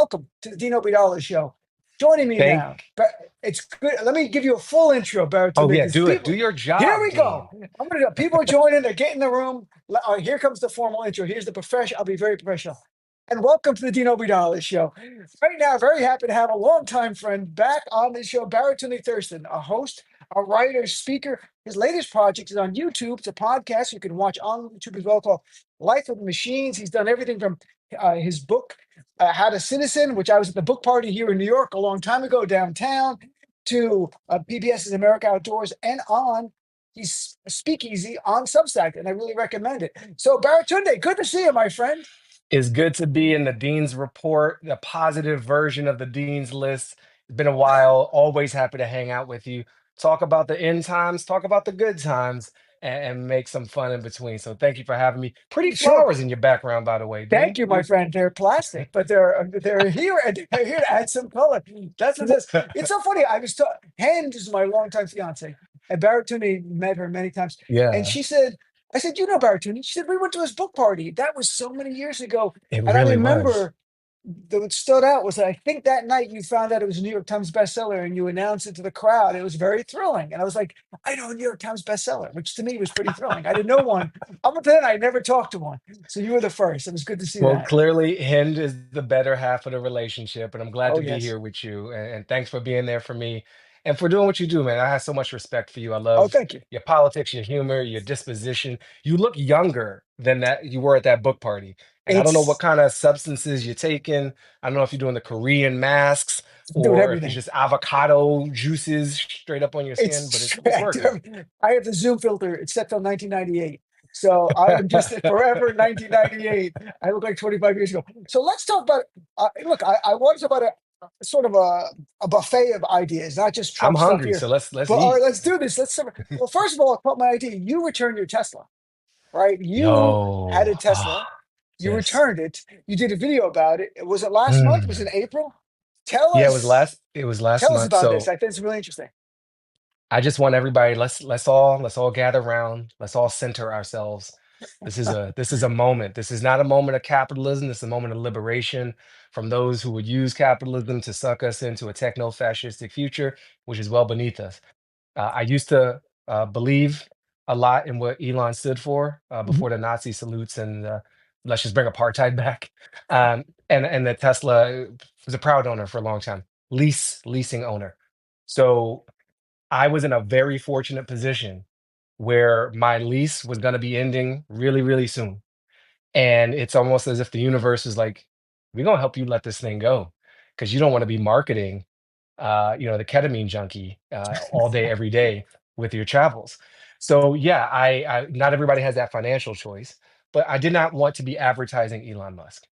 welcome to the Dean Obeidallah show. Joining me Thank. now, but it's good. Let me give you a full intro, Oh Baratunde, yeah, because do it. Do people. your Here job, we go. Dean. People are joining. They're getting in the room. Here comes the formal intro. Here's the professional. I'll be very professional. And welcome to the Dean Obeidallah show. Right now, very happy to have a longtime friend back on the show, Baratunde Thurston, a host, a writer, speaker. His latest project is on YouTube. It's a podcast you can watch on YouTube as well, called Life with Machines. He's done everything from his book, How to Citizen, which I was at the book party here in New York a long time ago downtown, to PBS's America Outdoors, and on he's speakeasy on Substack, and I really recommend it. So Baratunde, good to see you, my friend. It's good to be in the Dean's Report, the positive version of the Dean's List. It's been a while. Always happy to hang out with you. Talk about the end times, talk about the good times, and make some fun in between. So thank you for having me. Pretty Sure. flowers in your background, by the way, Thank Dean. you, my friend. They're plastic, but they're here and they're here to add some color. That's what this. It's so funny. Hand is my longtime fiance, and Baratunde met her many times, and Yeah, she said, "I said, you know Baratunde." She said, "We went to his book party. That was so many years ago." it And I really was. remember what stood out was that I think that night you found out it was a New York Times bestseller, and you announced it to the crowd. It was very thrilling, and I was like, "I know a New York Times bestseller," which to me was pretty thrilling. I didn't know one. Up until then, I never talked to one. So you were the first. It was good to see Well, that. clearly, Hind is the better half of the relationship, and I'm glad Oh, to be yes. here with you. And thanks for being there for me and for doing what you do, man. I have so much respect for you. I Oh, love thank you. your politics, your humor, your disposition. You look younger than that you were at that book party. And I don't know what It's kind of substances you're taking. I don't know if you're doing the Korean masks doing or if it's everything. just avocado juices straight up on your skin, but It's it's working. I have the Zoom filter. It's set till 1998. So I am just forever 1998. I look like 25 years ago. So let's talk about, look, I want to talk about sort of a buffet of ideas, not just I'm Trump stuff hungry, here. so let's But all right, eat. let's do this. Well, first of all, I caught my idea. You returned your Tesla, right? You had a Yo, Tesla. You yes. returned it. You did a video about it. Was it last month? Was it Mm. April? Tell Yeah, us, it was last tell us month. about this. So I think it's really interesting. I just want everybody, let's all gather around. Let's all center ourselves. This is a moment. This is not a moment of capitalism. This is a moment of liberation from those who would use capitalism to suck us into a techno-fascistic future, which is well beneath us. I used to believe a lot in what Elon stood for Mhm. before the Nazi salutes and let's just bring apartheid back. And that Tesla was a proud owner for a long time, leasing owner. So I was in a very fortunate position where my lease was going to be ending really, really soon. And it's almost as if the universe is like, we're going to help you let this thing go because you don't want to be marketing, the ketamine junkie all day, every day with your travels. So yeah, I not everybody has that financial choice, but I did not want to be advertising Elon Musk.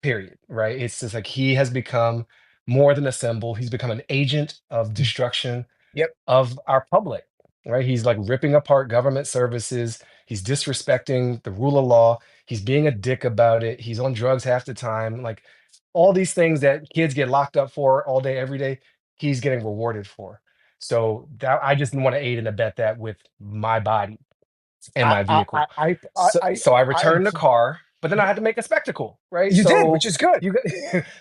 Period. Right? It's just like he has become more than a symbol. He's become an agent of destruction Yep. of our public, right? He's like ripping apart government services. He's disrespecting the rule of law. He's being a dick about it. He's on drugs half the time. Like all these things that kids get locked up for all day, every day, he's getting rewarded for. So that I just want to aid and abet that with my body and I, my I, vehicle. I, I, So I I, returned the car, but then I had to make a spectacle, right? you did, which So is good. you got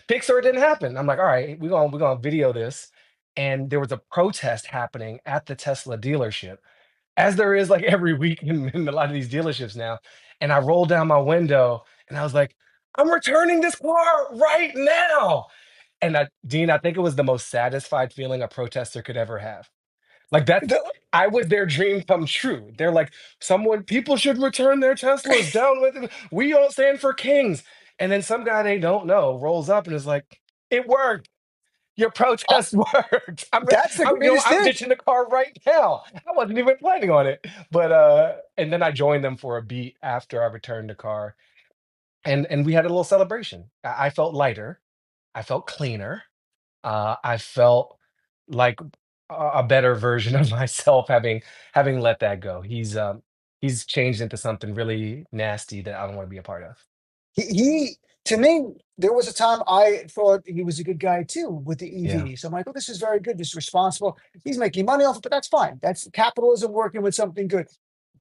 Pixar didn't happen. I'm like, all right, we're gonna video this. And there was a protest happening at the Tesla dealership, as there is like every week in a lot of these dealerships now. And I rolled down my window and I was like, I'm returning this car right now. And Dean, I think it was the most satisfied feeling a protester could ever have. Like that, The- I was their dream come true. They're like, people should return their Teslas down with it. We don't stand for kings. And then some guy they don't know rolls up and is like, it worked. Your uh, protest worked. that's the greatest I'm thing. ditching the car right now. I wasn't even planning on it. But and then I joined them for a beat after I returned the car. And we had a little celebration. I felt lighter. I felt cleaner. I felt like a better version of myself having let that go. He's changed into something really nasty that I don't want to be a part of. He, to me, there was a time I thought he was a good guy too with the Yeah, EV. So I'm like, oh, this is very good. This is responsible. He's making money off it, but that's fine. That's capitalism working with something good.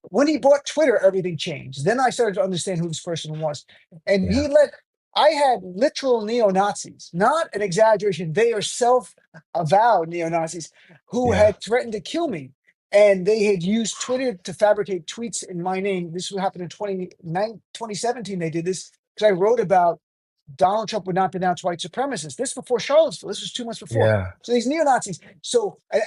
When he bought Twitter, everything changed. Then I started to understand who this person was. And yeah, he let, I had literal neo Nazis, not an exaggeration. They are self-avowed neo Nazis who Yeah. had threatened to kill me. And they had used Twitter to fabricate tweets in my name. This would happen in 2017. They did this because I wrote about Donald Trump would not denounce white supremacists. This before Charlottesville. This was 2 months before. Yeah. So these neo Nazis. So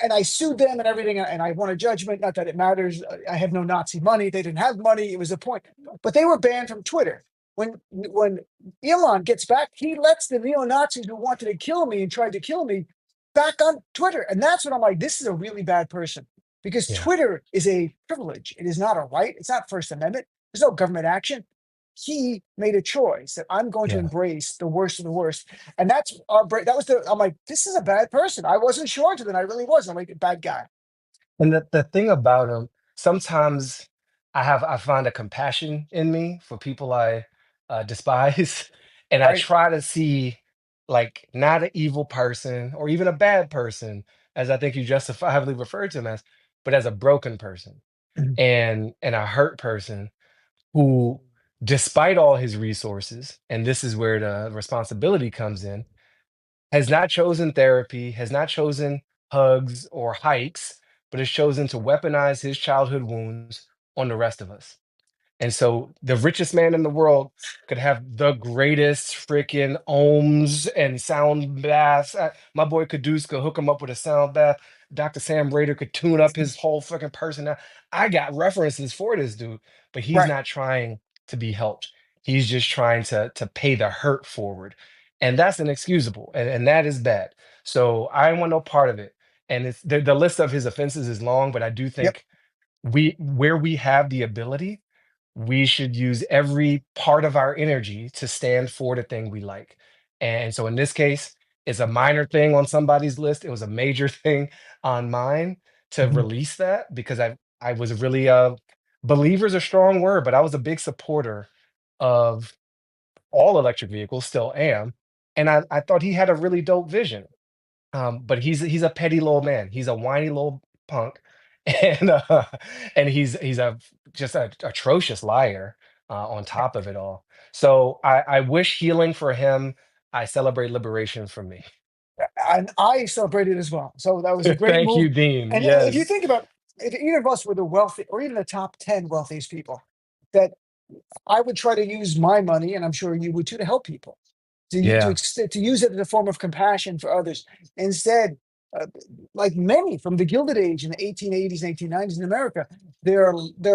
and I sued them and everything, and I won a judgment. Not that it matters. I have no Nazi money. They didn't have money. It was a point. But they were banned from Twitter. When Elon gets back, he lets the neo Nazis who wanted to kill me and tried to kill me back on Twitter, and that's when I'm like, this is a really bad person because Yeah. Twitter is a privilege. It is not a right. It's not First Amendment. There's no government action. He made a choice that I'm going to Yeah. embrace the worst of the worst. And that's our break. That was the, I'm like, this is a bad person. I wasn't sure until then. I really was. I'm like, a bad guy. And the thing about him, sometimes I find a compassion in me for people I despise, and I Right. try to see like not an evil person or even a bad person, as I think you justifiably referred to him as, but as a broken person Mhm. and a hurt person who, despite all his resources, and this is where the responsibility comes in, has not chosen therapy, has not chosen hugs or hikes, but has chosen to weaponize his childhood wounds on the rest of us. And so the richest man in the world could have the greatest freaking ohms and sound baths. My boy Caduce could hook him up with a sound bath. Dr. Sam Rader could tune up his whole fucking person. I got references for this dude, but he's Right. not trying to be helped. He's just trying to pay the hurt forward. And that's inexcusable. And that is bad. So I don't want no part of it. And it's the list of his offenses is long, but I do Yep. think where we have the ability, we should use every part of our energy to stand for the thing we like. And so in this case, it's a minor thing on somebody's list. It was a major thing on mine to Mhm. release that because I was really believer's a strong word, but I was a big supporter of all electric vehicles, still am. And I thought he had a really dope vision. But he's a petty little man. He's a whiny little punk, and he's a just a atrocious liar on top of it all. So I wish healing for him. I celebrate liberation for me. And I celebrated as well. So that was a great Thank move. you, Dean. And if you Yes. think about, if either of us were the wealthy or even the top 10 wealthiest people, that I would try to use my money, and I'm sure you would too, to help people, Yeah. to use it as a form of compassion for others. Instead, uh, like many from the Gilded Age in the 1880s and 1890s in America, their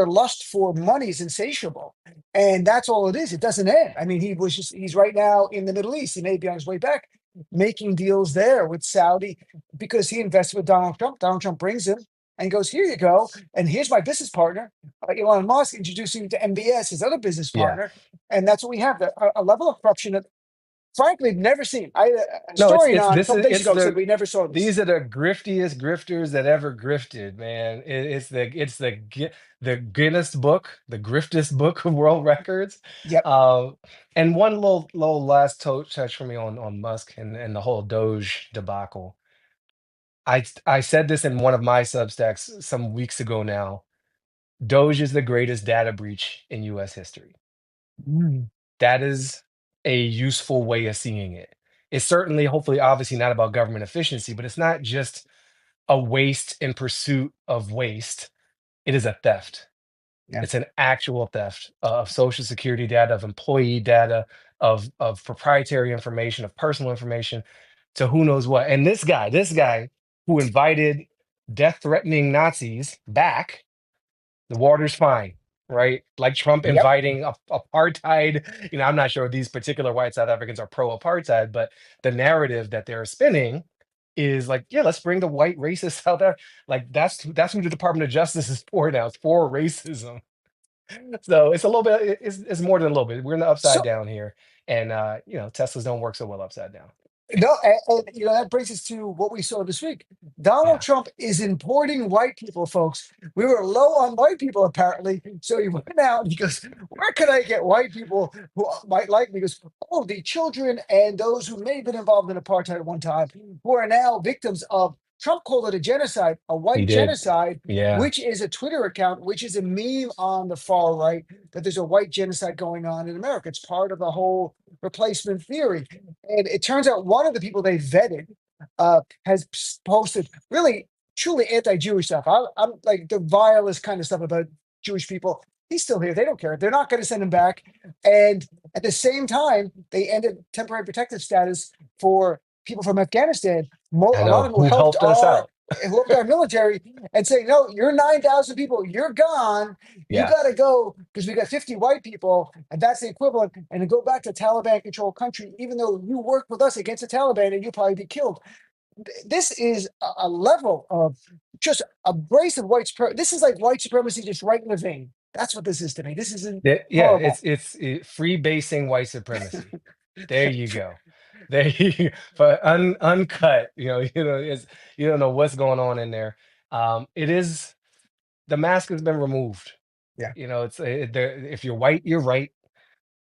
lust for money is insatiable, and that's all it is. It doesn't end. I mean, he's right now in the Middle East. He may be on his way back, making deals there with Saudi because he invested with Donald Trump. Donald Trump brings him and goes, here you go, and here's my business partner, Elon Musk, introducing him to MBS, his other business Yeah. partner, and that's what we have. A level of corruption that, frankly, never seen. I a No, historian it's on a this couple is days it's ago said the we never saw these this. are the griftiest grifters that ever grifted, man. The Guinness book, the griftest book of world records. Yep. Uh, and one little last touch for me on Musk and the whole Doge debacle. I said this in one of my Substacks some weeks ago now. Doge is the greatest data breach in US history. Mm, That is a useful way of seeing it. It's certainly, hopefully, obviously not about government efficiency, but it's not just a waste in pursuit of waste. It is a theft. yeah. It's an actual theft of social security data, of employee data, of proprietary information, of personal information, to who knows what. And this guy who invited death-threatening Nazis back, the water's fine, right? Like Trump Yep. inviting apartheid. I'm not sure if these particular white South Africans are pro-apartheid, but the narrative that they're spinning is like, yeah, let's bring the white racist South Africa. Like that's who the Department of Justice is for now. It's for racism. So it's a little bit. It's more than a little bit. We're in the upside So down here, and Teslas don't work so well upside down. no, and that brings us to what we saw this week. Donald Yeah, Trump is importing white people, folks. We were low on white people apparently, so he went out and he goes, "Where can I get white people who might like me?" He goes, "Oh, the children and those who may have been involved in apartheid at one time, who are now victims of." Trump called it a genocide, a He white did. genocide, Yeah. which is a Twitter account, which is a meme on the far right that there's a white genocide going on in America. It's part of the whole replacement theory. And it turns out one of the people they vetted has posted really truly anti-Jewish stuff. I'm like the vilest kind of stuff about Jewish people. He's still here. They don't care. They're not going to send him back. And at the same time, they ended temporary protective status for people from Afghanistan. I A lot know. of them Who helped us out? helped our military and say, no, you're 9,000 people. You're gone. You Yeah. got to go because we got 50 white people, and that's the equivalent. And to go back to Taliban controlled country, even though you worked with us against the Taliban and you'll probably be killed. This is a level of just abrasive this is like white supremacy just right in the vein. That's what this is to me. This is Yeah, horrible. free basing white supremacy. There you go. There you for uncut, it's you don't know what's going on in there. It is the mask has been removed. Yeah. If you're white, you're right.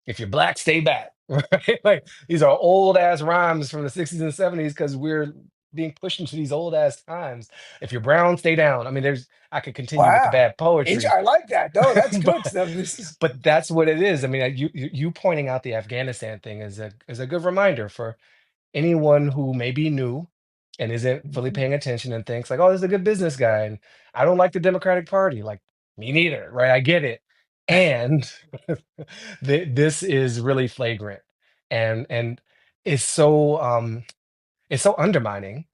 If you're black, stay back. Right? Like these are old ass rhymes from the 60s and 70s because we're being pushed into these old ass times. If you're brown, stay down. I mean, I could continue with the Wow. bad poetry, I like that. No, that's good but stuff. This is that's what it is. I mean, you pointing out the Afghanistan thing is a good reminder for anyone who may be new and isn't fully paying attention and thinks like, oh, this is a good business guy, and I don't like the Democratic Party. Like me neither, right? I get it, and this is really flagrant, and it's so undermining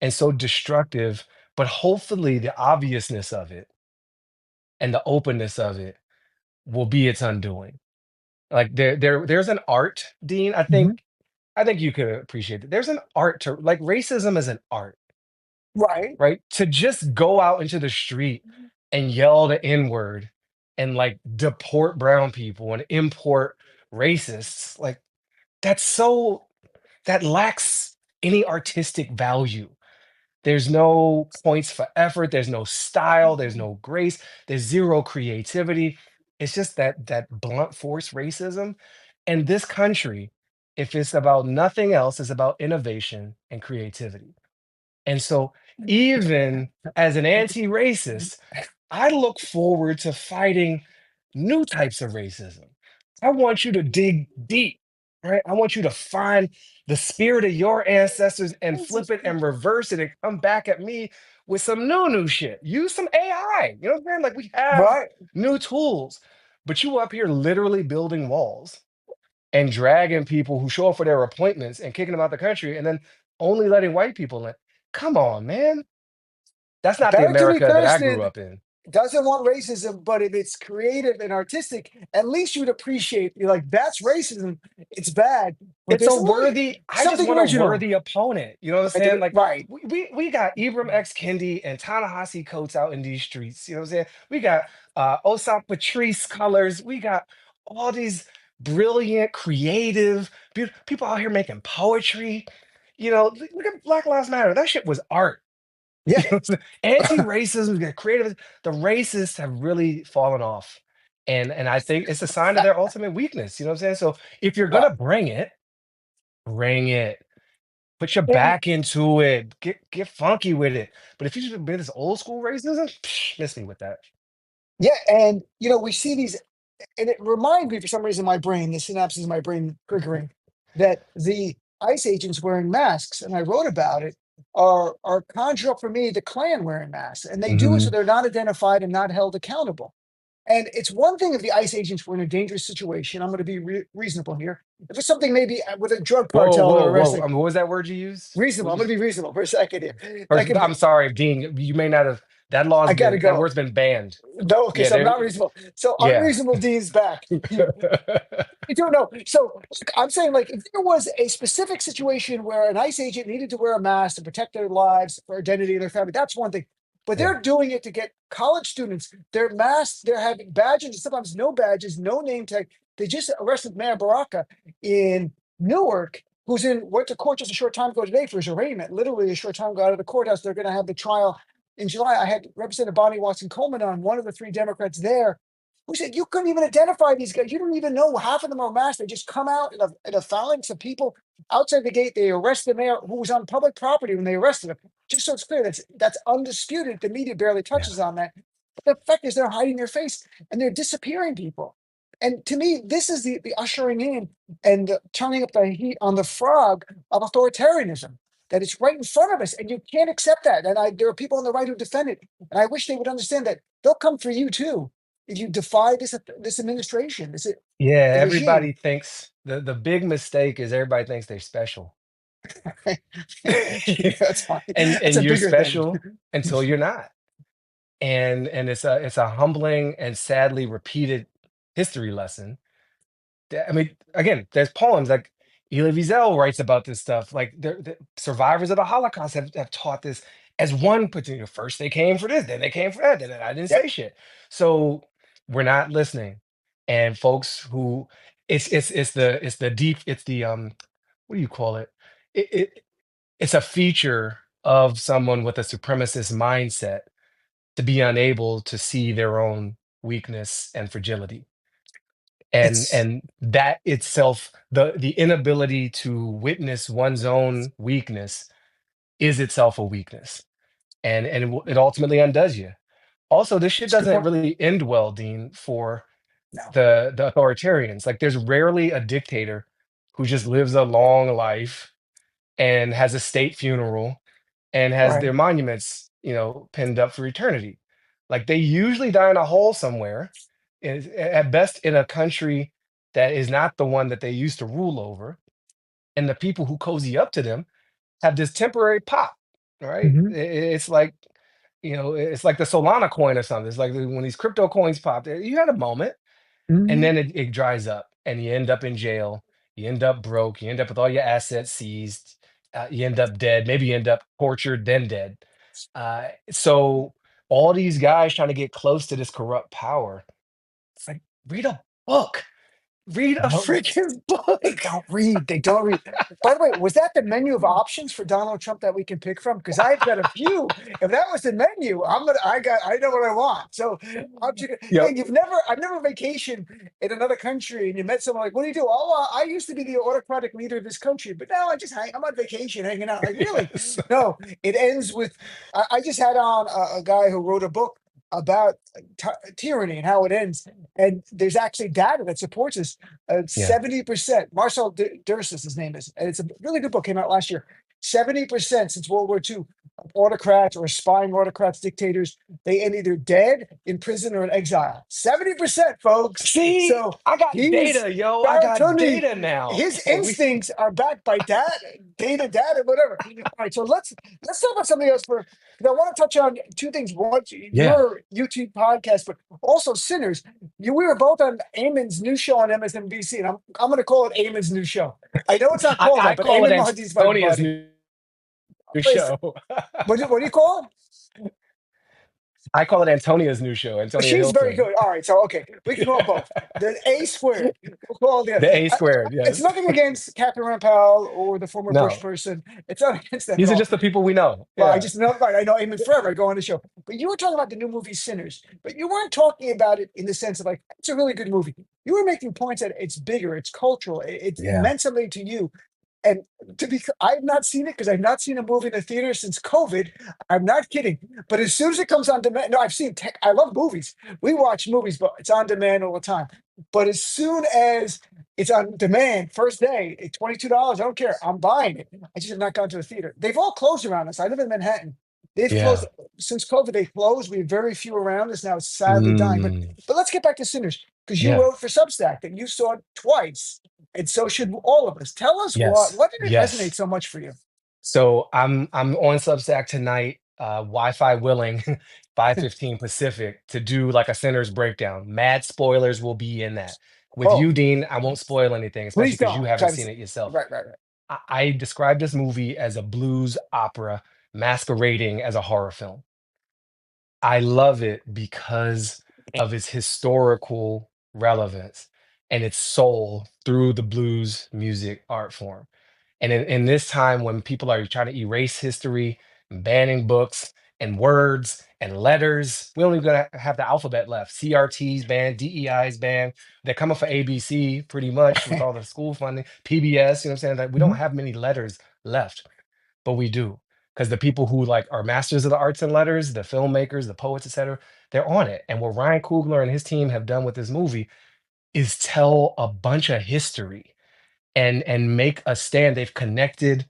and so destructive. But hopefully, the obviousness of it and the openness of it will be its undoing. Like there's an art, Dean. Mhm. I think you could appreciate it. There's an art to like racism is an art, Right. right? To just go out into the street and yell the N-word and like deport brown people and import racists, like that's so that lacks any artistic value. There's no points for effort. There's no style. There's no grace. There's zero creativity. It's just that blunt force racism. And this country, if it's about nothing else, is about innovation and creativity. And so, even as an anti-racist, I look forward to fighting new types of racism. I want you to dig deep, right? I want you to find the spirit of your ancestors and flip it and reverse it and come back at me with some new shit. Use some AI. You know what I'm saying? Like we have Right. new tools, but you up here literally building walls and dragging people who show up for their appointments and kicking them out the country and then only letting white people in. Come on, man. That's not the Baratunde America that I grew Thurston up in. doesn't want racism, but if it's creative and artistic, at least you'd appreciate. You're like, that's racism. It's bad, but It's there's a a little worthy, I just something want a original. worthy opponent. You know what I'm Right. saying? Like Right. we got Ibram X. Kendi and Ta-Nehisi Coates out in these streets. You know what I'm saying? We got Osam Patrice colors. We got all these brilliant, creative, beautiful people out here making poetry. Look at Black Lives Matter. That shit was art. Yeah. You know what I'm saying? Anti-racism, the creative, the racists have really fallen off. And I think it's a sign of their ultimate weakness. You know what I'm saying? So if you're Uh, gonna bring it. Put your and back into it. Get funky with it. But if you just been this old school racism, miss me with that. yeah, and we see these, and it reminds me for some reason, my brain, the synapses in my brain triggering that the ICE agents wearing masks, and I wrote about it, are conjure up for me the Klan wearing masks, and they do it so Mhm. they're not identified and not held accountable. And it's one thing if the ICE agents were in a dangerous situation. I'm going to be reasonable here. If it's something maybe with a drug Whoa, cartel they're whoa, whoa. arresting, What was that word you used? reasonable. I'm going to be reasonable for a second here. Like First, if I'm sorry, Dean. You may not have. That law's I got to been that go. word's been banned. No, okay, Yeah, so I'm there. not reasonable. So Yeah. unreasonable Dean's back. You don't know. So I'm saying, like, if there was a specific situation where an ICE agent needed to wear a mask to protect their lives, for identity of their family, that's one thing. But Yeah. they're doing it to get college students. They're masked. They're having badges, and sometimes no badges, no name tag. They just arrested Mayor Baraka in Newark, went to court just a short time ago today for his arraignment. Literally a short time ago out of the courthouse. They're going to have the trial in July. I had Representative Bonnie Watson Coleman on, one of the three Democrats there, who said you couldn't even identify these guys. You don't even know half of them are masked. They just come out in a phalanx of people outside the gate. They arrest the mayor who was on public property when they arrested him. Just so it's clear, that's undisputed. The media barely Yeah. touches on that. But the fact is, they're hiding their face and they're disappearing people. And to me, this is the ushering in and the turning up the heat on the frog of authoritarianism. That it's right in front of us, and you can't accept that. And there are people on the right who defend it, and I wish they would understand that they'll come for you too if you defy this administration, this Yeah, regime. everybody thinks the big mistake is everybody thinks they're special. That's fine. That's And a you're bigger thing. special until you're not. And it's a humbling and sadly repeated history lesson. I mean, again, there's poems like Elie Wiesel writes about this stuff. Like the survivors of the Holocaust have taught this as one particular. First they came for this, then they came for that, then I didn't Yep. say shit. So we're not listening. And folks who it's the deep, it's the what do you call it? It it's a feature of someone with a supremacist mindset to be unable to see their own weakness and fragility, It's and that itself, the inability to witness one's own weakness is itself a weakness, and it ultimately undoes you. Also, this shit it's a good doesn't point. really end well, Dean, for No. the authoritarians. Like there's rarely a dictator who just lives a long life and has a state funeral and has Right. their monuments, pinned up for eternity. Like they usually die in a hole somewhere, at best in a country that is not the one that they used to rule over. And the people who cozy up to them have this temporary pop, right? Hmm. It's like, it's like the Solana coin or something. It's like when these crypto coins pop, you had a moment, and Hmm. then it dries up and you end up in jail, you end up broke, you end up with all your assets seized, you end up dead, maybe you end up tortured then dead. So all these guys trying to get close to this corrupt power, it's like, read a book, read a freaking They book. don't read. They don't read. By the way, was that the menu of options for Donald Trump that we can pick from? Because I've got a few. If that was the menu, I know what I want. So Yep. hey, I've never vacationed in another country and you met someone like, what do you do? Oh, I used to be the autocratic leader of this country, but now I'm on vacation hanging out. Like, really? Yes. No, it ends with I just had on a guy who wrote a book about tyranny and how it ends. And there's actually data that supports this. Yeah. 70%. Marcel Durst, his name is, and it's a really good book. Came out last year. 70% since World War II, of autocrats or aspiring autocrats, dictators, they end either dead, in prison, or in exile. 70%, folks. See, So I got he's data, yo. I got Baratunde. data now. His We instincts are backed by data, whatever. All right, so let's talk about something else for because I want to touch on two things. One, Yeah. your YouTube podcast, but also Sinners. We were both on Eamon's new show on MSNBC, and I'm going to call it Eamon's new show. I know it's not called I that, but call it Eamon Mahdi's my Antonia's buddy. new Please, show. what do you call it? I call it Antonia's new show, Antonia She's very Hilton. good. All right, so okay, we can call it both. The A squared. We'll call it The A I, squared, it's yes. nothing against Catherine Rand Powell or the former Bush No, person. It's not against them at these are all. just the people we know. Well, I Yeah. just know, right, I know Eamon forever. I go on the show. But you were talking about the new movie Sinners, but you weren't talking about it in the sense of like, it's a really good movie. You were making points that it's bigger, it's cultural, it Yeah. meant something to you. And I've not seen it because I've not seen a movie in the theater since COVID. I'm not kidding. But as soon as it comes on demand, no, I've seen tech. I love movies. We watch movies, but it's on demand all the time. But as soon as it's on demand, first day, $22, I don't care. I'm buying it. I just have not gone to a theater. They've all closed around us. I live in Manhattan. They've closed Yeah. since COVID. They closed. We have very few around us now. It's sadly dying. Mm, But let's get back to Sinners because you yeah. wrote for Substack that you saw it twice, and so should all of us. Tell us what Yes. what did it resonate Yes. so much for you? So I'm on Substack tonight, Wi-Fi willing, 5:15 Pacific, to do like a Sinners breakdown. Mad spoilers will be in that. With Oh, you, Dean, I won't spoil anything, especially please because you don't. haven't Travis. seen it yourself. Right, right, right. I describe this movie as a blues opera masquerading as a horror film. I love it because of its historical relevance and its soul through the blues music art form. And in this time when people are trying to erase history, banning books, and words and letters. We don't even gonna have the alphabet left. CRT's banned, DEI's banned. They're coming for ABC pretty much with all the school funding. PBS, you know what I'm saying? Like we don't Mhm. have many letters left, but we do. Because the people who like are masters of the arts and letters, the filmmakers, the poets, etc., they're on it. And what Ryan Coogler and his team have done with this movie is tell a bunch of history and make a stand. They've connected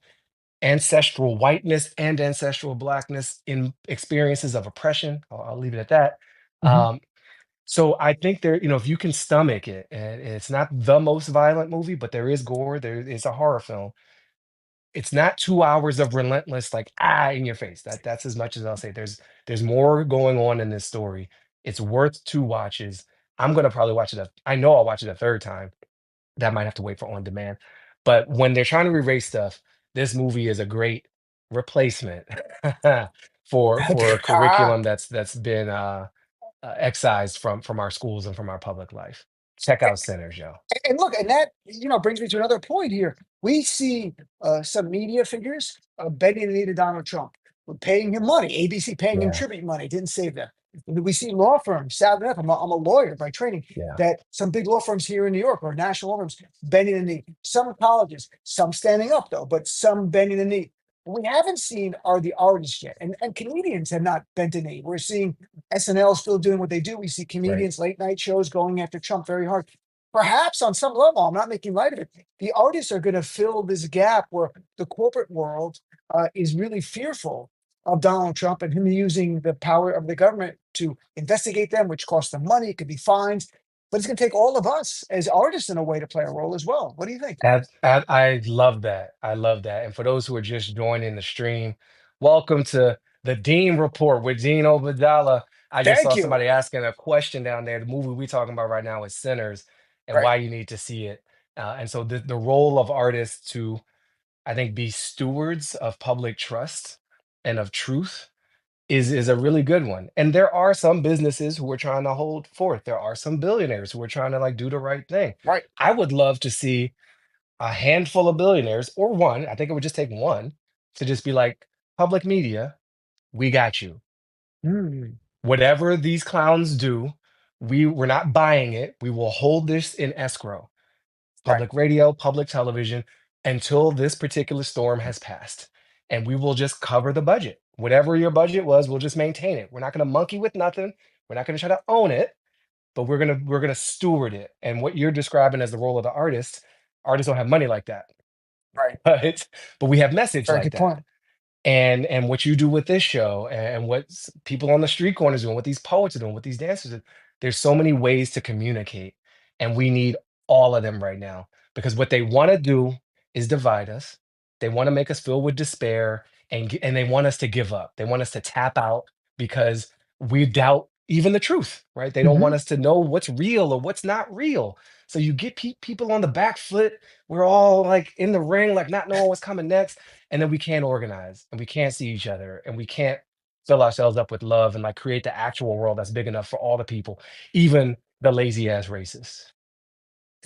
ancestral whiteness and ancestral blackness in experiences of oppression. I'll leave it at that. Mhm. Um, so I think there, if you can stomach it, and it's not the most violent movie, but there is gore. There is a horror film. It's not 2 hours of relentless like in your face. That's as much as I'll say. There's more going on in this story. It's worth two watches. I'm gonna probably watch it. I know I'll watch it a third time. That might have to wait for on demand. But when they're trying to erase stuff, this movie is a great replacement for a Ah, curriculum that's been excised from our schools and from our public life. Check out Sinners, yo. and look, and that brings me to another point here. We see some media figures bending the knee to Donald Trump, paying him money. ABC paying him Yeah, tribute money didn't save them. We see law firms. Sadly enough, I'm a lawyer by training. yeah. That some big law firms here in New York or national law firms bending the knee. Some colleges, some standing up though, but some bending the knee. What we haven't seen are the artists yet, and comedians have not bent a knee. We're seeing SNL still doing what they do. We see Right. comedians late night shows going after Trump very hard. Perhaps on some level, I'm not making light of it. The artists are going to fill this gap where the corporate world is really fearful of Donald Trump and him using the power of the government to investigate them, which costs them money. It could be fines, but it's going to take all of us as artists in a way to play a role as well. What do you think? I love that. I love that. And for those who are just joining the stream, welcome to the Dean Report with Dean Obeidallah. I just Thank saw you. somebody asking a question down there. The movie we're talking about right now is Sinners and Right. why you need to see it. And so the role of artists to, I think, be stewards of public trust and of truth is a really good one. And there are some businesses who are trying to hold forth. There are some billionaires who are trying to like do the right thing. Right. I would love to see a handful of billionaires or one, I think it would just take one to just be like, public media, we got you. Mm, Whatever these clowns do, we're not buying it. We will hold this in escrow. right. Public radio, public television, until this particular storm has passed. And we will just cover the budget. Whatever your budget was, we'll just maintain it. We're not going to monkey with nothing. We're not going to try to own it, but we're gonna steward it. And what you're describing as the role of the artist, artists don't have money like that. Right. But we have message Very like good that. point. And what you do with this show and what people on the street corners doing, what these poets are doing, what these dancers do, there's so many ways to communicate, and we need all of them right now because what they want to do is divide us. They want to make us filled with despair and they want us to give up. They want us to tap out because we doubt even the truth, right? They don't Hmm. want us to know what's real or what's not real. So you get people on the back foot. We're all like in the ring, like not knowing what's coming next, and then we can't organize and we can't see each other and we can't fill ourselves up with love and like create the actual world that's big enough for all the people, even the lazy ass racists.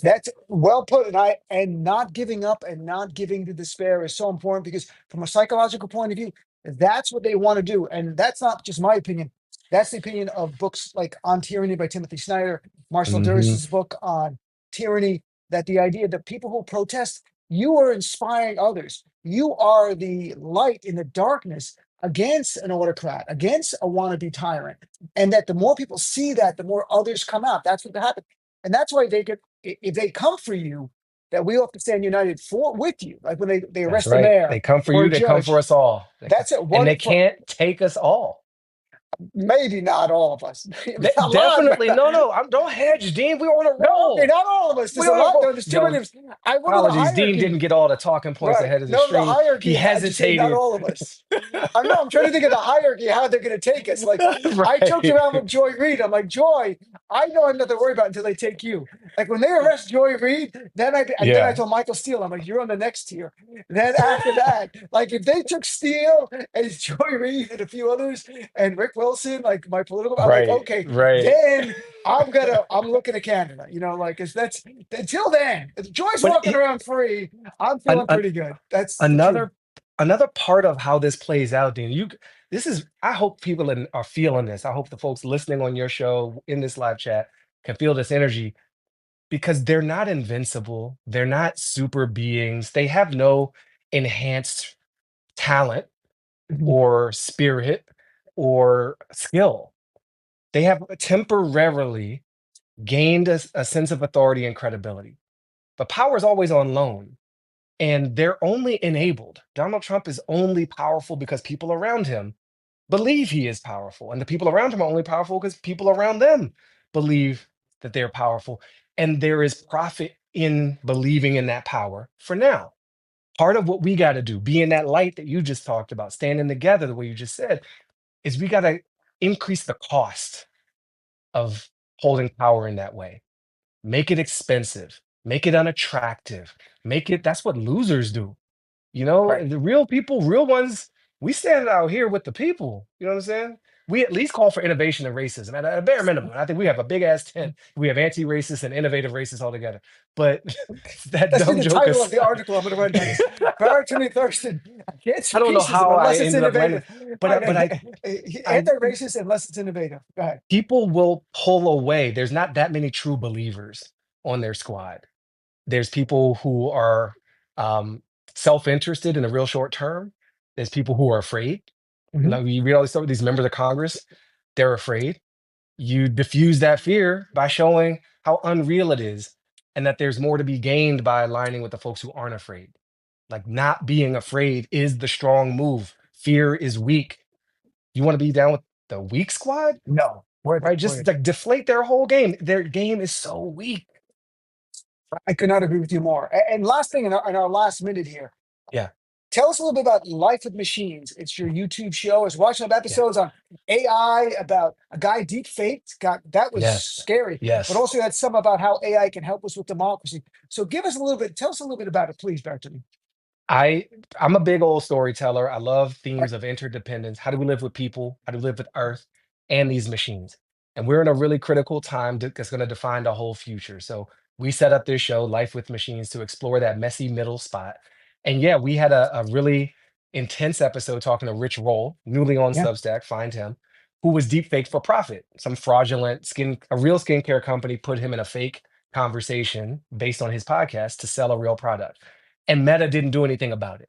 That's well put, and not giving up and not giving to despair is so important because from a psychological point of view, that's what they want to do, and that's not just my opinion. That's the opinion of books like On Tyranny by Timothy Snyder, Marcel Hmm. Durs's book on tyranny. That the idea that people who protest, you are inspiring others. You are the light in the darkness against an autocrat, against a wannabe tyrant, and that the more people see that, the more others come out. That's what happens. And that's why they get if they come for you, that we all have to stand united for with you. Like when they That's arrest the right. They mayor come for or you. a They come for judge, us all. that's it. And One they for can't take us all. maybe not all of us. They, A lot. definitely. No, no. Don't hedge, Dean. We're on a No, okay, roll. not all of us. There's We're a on a lot. roll. There's too Yo, many. I went to the apologies. Dean hierarchy. didn't get all the talking points Right. ahead of the No, the stream. He hierarchy had you say not hesitated. all of us. I know. I'm trying to think of the hierarchy, how they're going to take us. Like I joked Right. around with Joy Reid. I'm like, Joy, I know I'm nothing to worry about until they take you. Like when they arrest Joy Reid, then I Yeah. told Michael Steele, I'm like, you're on the next tier. Then after that, like if they took Steele and Joy Reid and a few others and Rick Wilson, like my political, I'm like, Right. okay, Right. then I'm looking at Canada. Like, 'cause that's until then. If Joy's But walking around free, I'm an, feeling pretty good. That's the truth. another part of how this plays out, Dean, I hope people are feeling this. I hope the folks listening on your show in this live chat can feel this energy because they're not invincible. They're not super beings. They have no enhanced talent Mhm. or spirit or skill. They have temporarily gained a sense of authority and credibility, but power is always on loan. And they're only enabled. Donald Trump is only powerful because people around him believe he is powerful. And the people around him are only powerful because people around them believe that they're powerful. And there is profit in believing in that power for now. Part of what we got to do, being that light that you just talked about, standing together, the way you just said, is we got to increase the cost of holding power in that way. Make it expensive, make it unattractive, make it that's what losers do. Right. The real people, real ones, we stand out here with the people. You know what I'm saying? We at least call for innovation and racism at a bare minimum. I think we have a big ass tent. We have anti-racist and innovative racists all together. But that That's be dumb the joke title of the aside, article I'm going to write about this. Baratunde Thurston, I don't know anti-racism how I unless it's ended up writing, innovative. Right. but I Anti-racist unless it's innovative. Go ahead. people will pull away. There's not that many true believers on their squad. There's people who are um, self-interested in the real short term. There's people who are afraid. Mhm. You read all these stuff with these members of Congress, they're afraid. You diffuse that fear by showing how unreal it is and that there's more to be gained by aligning with the folks who aren't afraid. Like not being afraid is the strong move. Fear is weak. You want to be down with the weak squad, No, right? word. Just like deflate their whole game. Their game is so weak. I could not agree with you more. And last thing in our last minute here, Yeah, tell us a little bit about Life with Machines. It's your YouTube show. I was watching some yeah, episodes on AI about a guy deep faked. Got that was yes, scary, but yes. also had some about how AI can help us with democracy. So give us a little bit. Tell us a little bit about it, please, Barton. I I'm a big old storyteller. I love Right. themes of interdependence. How do we live with people? How do we live with Earth and these machines? And we're in a really critical time that's going to define the whole future. So we set up this show, Life with Machines, to explore that messy middle spot. And yeah, we had a really intense episode talking to Rich Roll, newly on Yeah. Substack, find him, who was deep faked for profit. Some fraudulent a real skincare company put him in a fake conversation based on his podcast to sell a real product and Meta didn't do anything about it.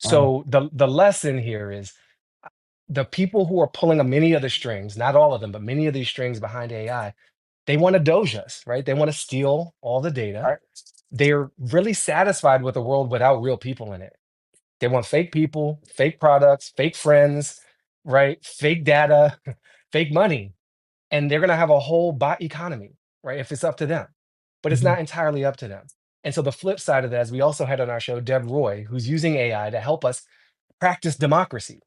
Wow. So the lesson here is the people who are pulling a many of the strings, not all of them, but many of these strings behind AI, they want to doge us, right? They want to steal all the All data. right. They're really satisfied with a world without real people in it. They want fake people, fake products, fake friends, right? Fake data, fake money, and they're going to have a whole bot economy, right? If it's up to them, but it's Mhm. not entirely up to them. And so the flip side of that is we also had on our show Deb Roy, who's using AI to help us practice democracy,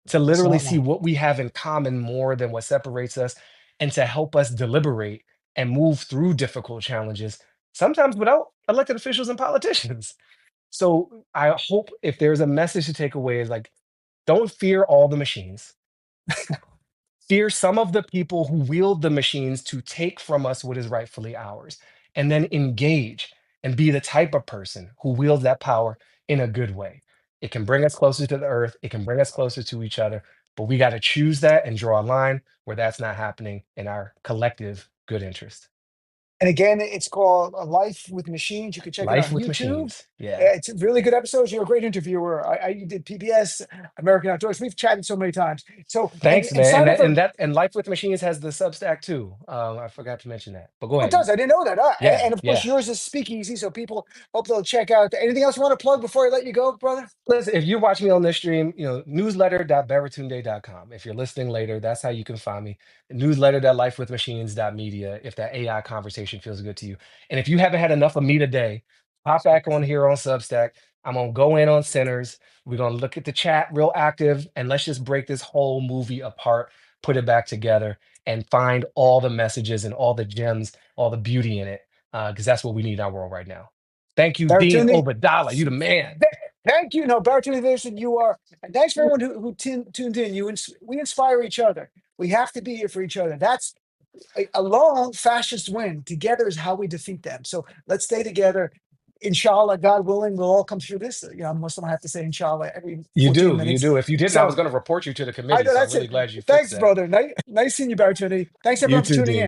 to I literally saw see that. what we have in common more than what separates us, and to help us deliberate and move through difficult challenges, sometimes without elected officials and politicians. So I hope if there's a message to take away is like, don't fear all the machines. Fear some of the people who wield the machines to take from us what is rightfully ours, and then engage and be the type of person who wields that power in a good way. It can bring us closer to the earth, it can bring us closer to each other, but we got to choose that and draw a line where that's not happening in our collective good interest. And again, it's called A Life with Machines. You can check it Life on with YouTube. machines. Yeah. It's a really good episodes. You're a great interviewer. You did PBS, American Outdoors. We've chatted so many times. So Thanks, and man. sign up for. And Life with Machines has the Substack too. I forgot to mention that, but go Oh, it ahead. does. I didn't know that. Yeah, And of course, yeah. yours is Speakeasy. So people hope they'll check out. Anything else you want to plug before I let you go, brother? Listen, if you're watching me on this stream, newsletter.baratunde.com. If you're listening later, that's how you can find me. Newsletter.lifewithmachines.media if that AI conversation feels good to you. And if you haven't had enough of me today, pop back on here on Substack. I'm going to go in on Sinners. We're going to look at the chat real active and let's just break this whole movie apart, put it back together, and find all the messages and all the gems, all the beauty in it, because that's what we need in our world right now. Thank you, Dean Baratunde. Obeidallah. You the man. Th- Thank you. No, Baratunde Thurston, you are. And thanks for everyone who tuned in. We inspire each other. We have to be here for each other. That's alone, fascists win. Together is how we defeat them. So let's stay together. inshallah, God willing, we'll all come through this. I'm Muslim. I have to say inshallah every You 14 do, you minutes. do. If you didn't, I was So going to report you to the I committee. know So I'm that's really it. glad you fixed Thanks, that. brother. Nice seeing you, Baratunde. Thanks You everyone for too, tuning in. Dean.